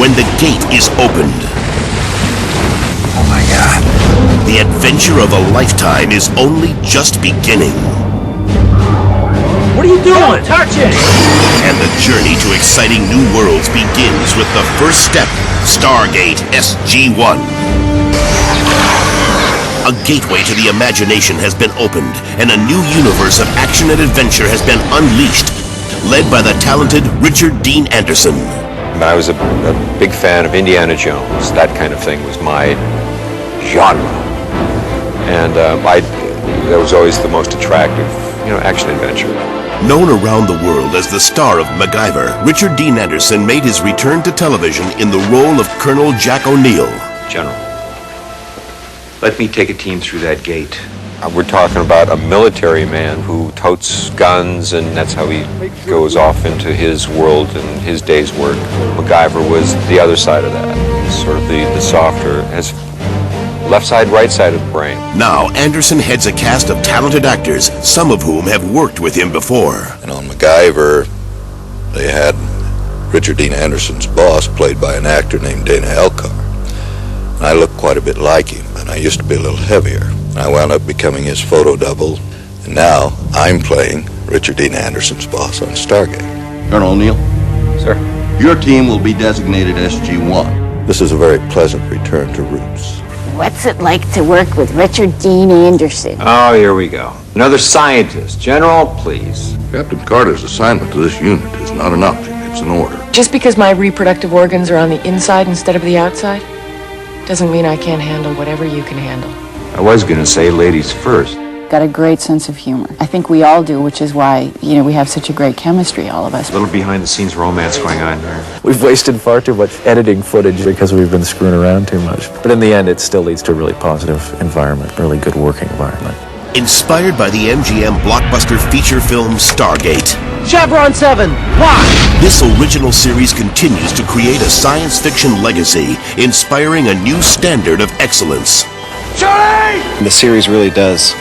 when the gate is opened. Oh my God. The adventure of a lifetime is only just beginning. What are you doing? Don't touch it! And the journey to exciting new worlds begins with the first step, Stargate SG-1. A gateway to the imagination has been opened, and a new universe of action and adventure has been unleashed, led by the talented Richard Dean Anderson. I was a big fan of Indiana Jones. That kind of thing was my genre. And that was always the most attractive, action adventure. Known around the world as the star of MacGyver, Richard Dean Anderson made his return to television in the role of Colonel Jack O'Neill. General, let me take a team through that gate. We're talking about a military man who totes guns, and that's how he goes off into his world and his day's work. MacGyver was the other side of that, sort of the softer, has left side, right side of the brain. Now, Anderson heads a cast of talented actors, some of whom have worked with him before. And on MacGyver, they had Richard Dean Anderson's boss, played by an actor named Dana Elcar. And I looked quite a bit like him, and I used to be a little heavier. I wound up becoming his photo double, and now I'm playing Richard Dean Anderson's boss on Stargate. Colonel O'Neill? Sir? Your team will be designated SG-1. This is a very pleasant return to roots. What's it like to work with Richard Dean Anderson? Oh, here we go. Another scientist. General, please. Captain Carter's assignment to this unit is not an object, it's an order. Just because my reproductive organs are on the inside instead of the outside, doesn't mean I can't handle whatever you can handle. I was going to say ladies first. Got a great sense of humor. I think we all do, which is why, we have such a great chemistry, all of us. A little behind-the-scenes romance going on here. We've wasted far too much editing footage because we've been screwing around too much. But in the end, it still leads to a really positive environment, really good working environment. Inspired by the MGM blockbuster feature film Stargate. Chevron 7, why? This original series continues to create a science fiction legacy, inspiring a new standard of excellence. Charlie! The series really does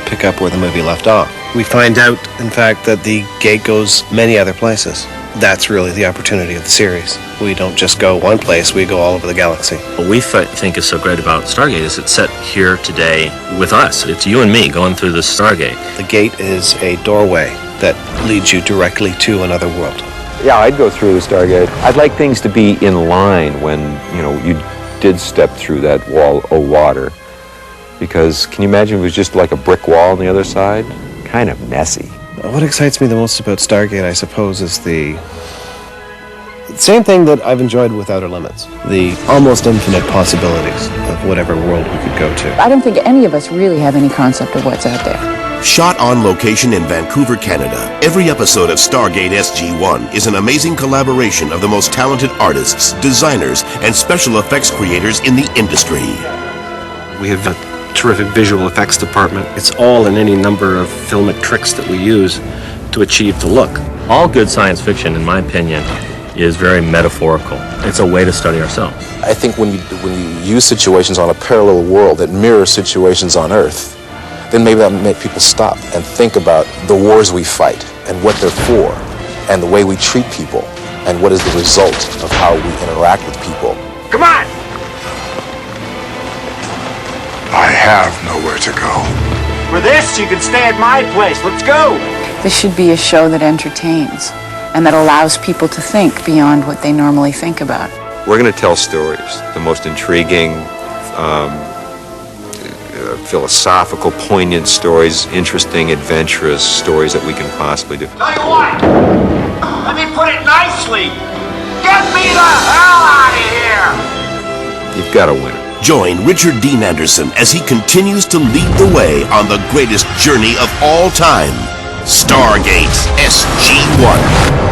pick up where the movie left off. We find out, in fact, that the gate goes many other places. That's really the opportunity of the series. We don't just go one place, we go all over the galaxy. What we think is so great about Stargate is it's set here today with us. It's you and me going through this Stargate. The gate is a doorway that leads you directly to another world. Yeah, I'd go through the Stargate. I'd like things to be in line when, you did step through that wall of water. Because can you imagine if it was just like a brick wall on the other side? Kind of messy. What excites me the most about Stargate, I suppose, is the same thing that I've enjoyed with Outer Limits. The almost infinite possibilities of whatever world we could go to. I don't think any of us really have any concept of what's out there. Shot on location in Vancouver, Canada, every episode of Stargate SG-1 is an amazing collaboration of the most talented artists, designers, and special effects creators in the industry. We have a terrific visual effects department. It's all in any number of filmic tricks that we use to achieve the look. All good science fiction, in my opinion, is very metaphorical. It's a way to study ourselves. I think when you use situations on a parallel world that mirror situations on Earth, then maybe that will make people stop and think about the wars we fight and what they're for and the way we treat people and what is the result of how we interact with people. Come on! I have nowhere to go. For this, you can stay at my place. Let's go! This should be a show that entertains and that allows people to think beyond what they normally think about. We're going to tell stories, the most intriguing, philosophical, poignant stories, interesting, adventurous stories that we can possibly do. Tell you what, let me put it nicely. Get me the hell out of here! You've got a winner. Join Richard Dean Anderson as he continues to lead the way on the greatest journey of all time, Stargate SG-1.